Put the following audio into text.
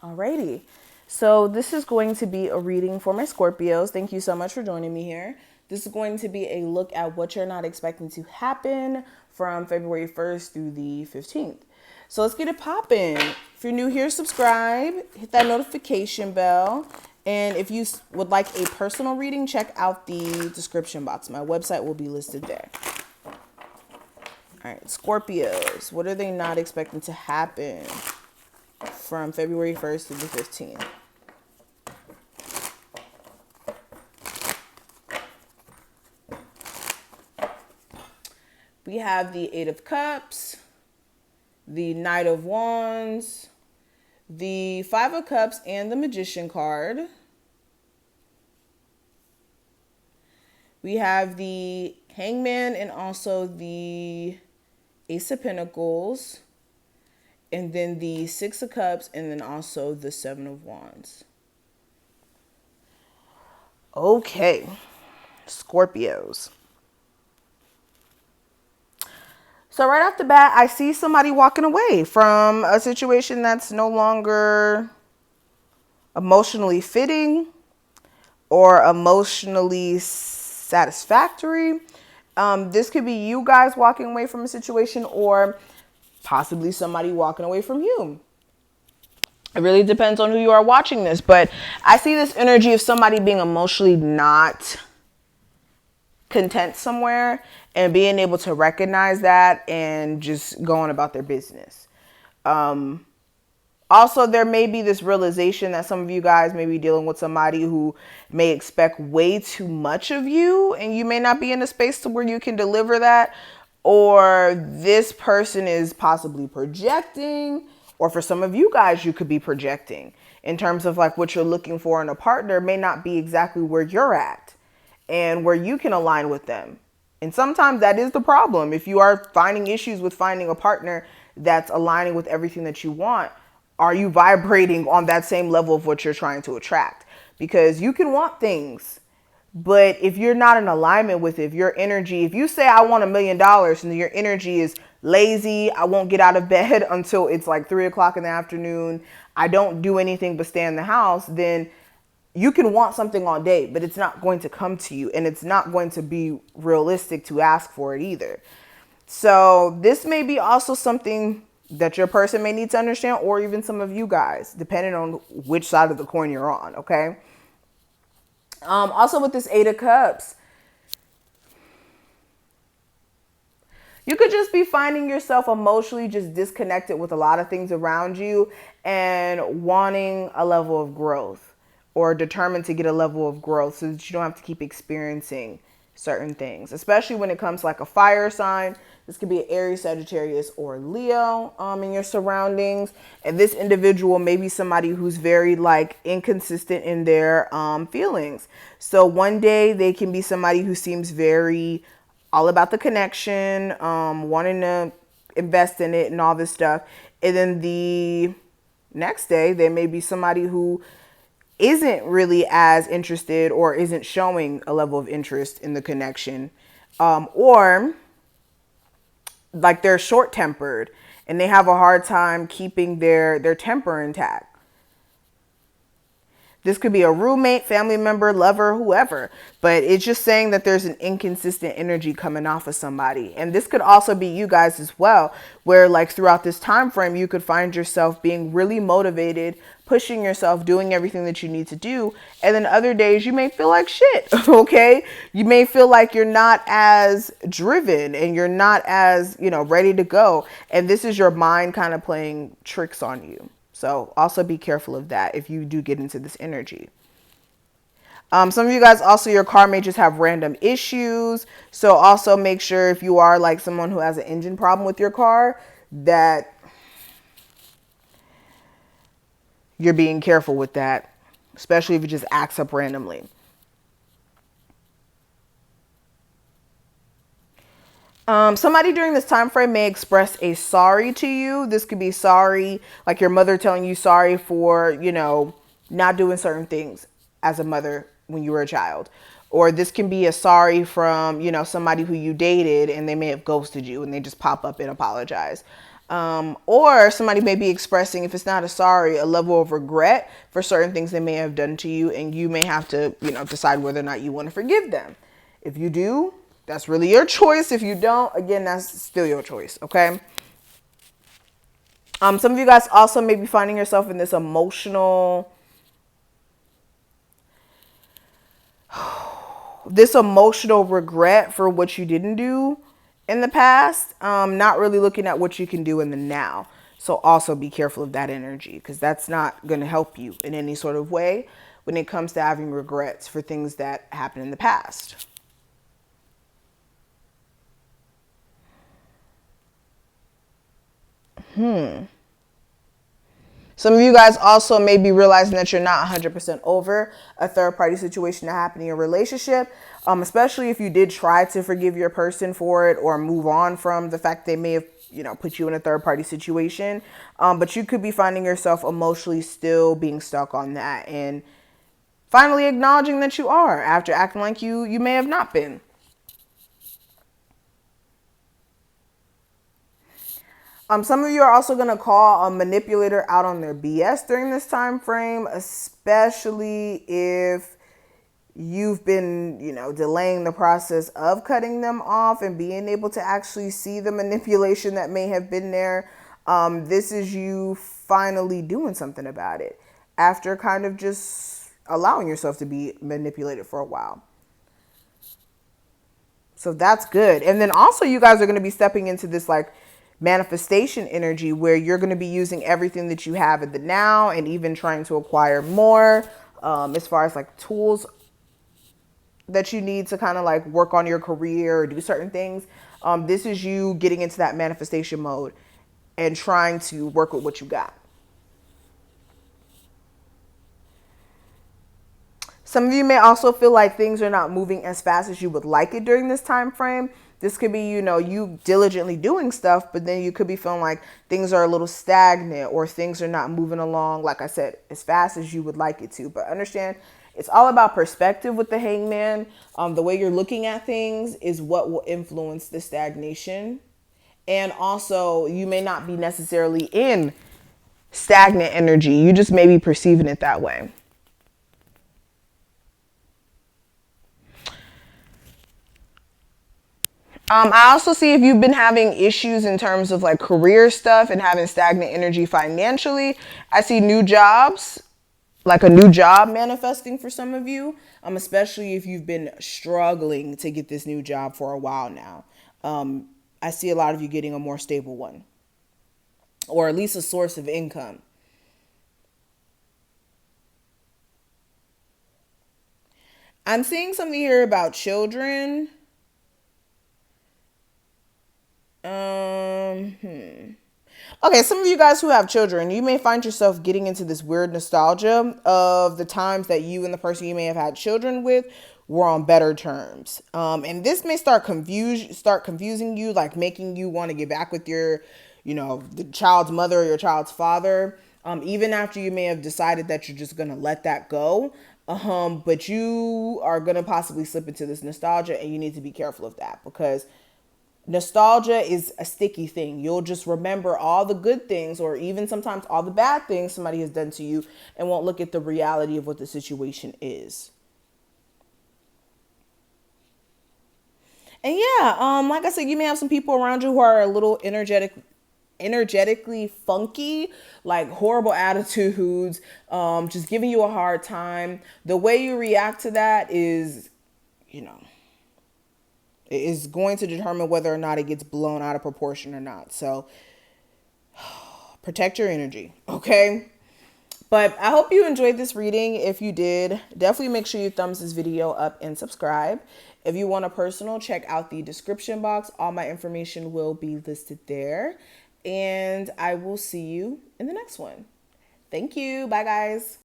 Alrighty. So this is going to be a reading for my Scorpios. Thank you so much for joining me here. This is going to be a look at what you're not expecting to happen from February 1st through the 15th. So let's get it popping. If you're new here, subscribe, hit that notification bell. And if you would like a personal reading, check out the description box. My website will be listed there. All right, Scorpios, what are they not expecting to happen from February 1st through the 15th? We have the Eight of Cups, the Knight of Wands, the Five of Cups, and the Magician card. We have the Hangman and also the Ace of Pentacles, and then the Six of Cups, and then also the Seven of Wands. Okay, Scorpios. So right off the bat, I see somebody walking away from a situation that's no longer emotionally fitting or emotionally satisfactory. This could be you guys walking away from a situation or possibly somebody walking away from you. It really depends on who you are watching this, but I see this energy of somebody being emotionally not content somewhere and being able to recognize that and just going about their business. Also, there may be this realization that some of you guys may be dealing with somebody who may expect way too much of you, and you may not be in a space to where you can deliver that, or this person is possibly projecting, or for some of you guys, you could be projecting in terms of like what you're looking for in a partner may not be exactly where you're at and where you can align with them. And sometimes that is the problem. If you are finding issues with finding a partner that's aligning with everything that you want, are you vibrating on that same level of what you're trying to attract? Because you can want things, but if you're not in alignment with it, if your energy, if you say I want $1 million and your energy is lazy, I won't get out of bed until it's like 3 o'clock in the afternoon, I don't do anything but stay in the house, then you can want something all day, but it's not going to come to you, and it's not going to be realistic to ask for it either. So this may be also something that your person may need to understand, or even some of you guys, depending on which side of the coin you're on, okay? Also with this Eight of Cups, you could just be finding yourself emotionally just disconnected with a lot of things around you and wanting a level of growth, or determined to get a level of growth so that you don't have to keep experiencing certain things, especially when it comes to like a fire sign. This could be an Aries, Sagittarius, or Leo in your surroundings. And this individual may be somebody who's very like inconsistent in their feelings. So one day they can be somebody who seems very all about the connection, wanting to invest in it and all this stuff. And then the next day they may be somebody who isn't really as interested or isn't showing a level of interest in the connection, or like they're short-tempered and they have a hard time keeping their temper intact. This could be a roommate, family member, lover, whoever, but it's just saying that there's an inconsistent energy coming off of somebody. And this could also be you guys as well, where like throughout this time frame, you could find yourself being really motivated, pushing yourself, doing everything that you need to do. And then other days you may feel like shit, okay? You may feel like you're not as driven and you're not as, ready to go. And this is your mind kind of playing tricks on you. So also be careful of that if you do get into this energy. Some of you guys also, your car may just have random issues. So also make sure if you are like someone who has an engine problem with your car, that you're being careful with that, especially if it just acts up randomly. Somebody during this time frame may express a sorry to you. This could be sorry, like your mother telling you sorry for, not doing certain things as a mother when you were a child. Or this can be a sorry from, somebody who you dated and they may have ghosted you and they just pop up and apologize. Or somebody may be expressing, if it's not a sorry, a level of regret for certain things they may have done to you, and you may have to, decide whether or not you want to forgive them. If you do, that's really your choice. If you don't, again, that's still your choice, okay? Some of you guys also may be finding yourself in this emotional regret for what you didn't do in the past, not really looking at what you can do in the now. So also be careful of that energy, because that's not going to help you in any sort of way when it comes to having regrets for things that happened in the past. Some of you guys also may be realizing that you're not 100% over a third party situation that happened in your relationship, especially if you did try to forgive your person for it or move on from the fact they may have, put you in a third party situation. But you could be finding yourself emotionally still being stuck on that and finally acknowledging that you are after acting like you may have not been. Some of you are also going to call a manipulator out on their BS during this time frame, especially if you've been, delaying the process of cutting them off and being able to actually see the manipulation that may have been there. This is you finally doing something about it after kind of just allowing yourself to be manipulated for a while. So that's good. And then also you guys are going to be stepping into this like manifestation energy where you're going to be using everything that you have at the now and even trying to acquire more, as far as like tools that you need to kind of like work on your career or do certain things. This is you getting into that manifestation mode and trying to work with what you got. Some of you may also feel like things are not moving as fast as you would like it during this time frame. This could be, you diligently doing stuff, but then you could be feeling like things are a little stagnant or things are not moving along, like I said, as fast as you would like it to. But understand, it's all about perspective with the hangman. The way you're looking at things is what will influence the stagnation. And also, you may not be necessarily in stagnant energy. You just may be perceiving it that way. I also see if you've been having issues in terms of like career stuff and having stagnant energy financially. I see new jobs, like a new job manifesting for some of you, especially if you've been struggling to get this new job for a while now. I see a lot of you getting a more stable one, or at least a source of income. I'm seeing something here about children. Okay, some of you guys who have children, you may find yourself getting into this weird nostalgia of the times that you and the person you may have had children with were on better terms. And this may start confusing you, like making you want to get back with your, the child's mother or your child's father. Even after you may have decided that you're just going to let that go. But you are going to possibly slip into this nostalgia, and you need to be careful of that, because nostalgia is a sticky thing. You'll just remember all the good things or even sometimes all the bad things somebody has done to you and won't look at the reality of what the situation is. And yeah, like I said, you may have some people around you who are a little energetically funky, like horrible attitudes, just giving you a hard time. The way you react to that is, is going to determine whether or not it gets blown out of proportion or not. So protect your energy, okay? But I hope you enjoyed this reading. If you did, definitely make sure you thumbs this video up and subscribe. If you want a personal, check out the description box. All my information will be listed there. And I will see you in the next one. Thank you. Bye, guys.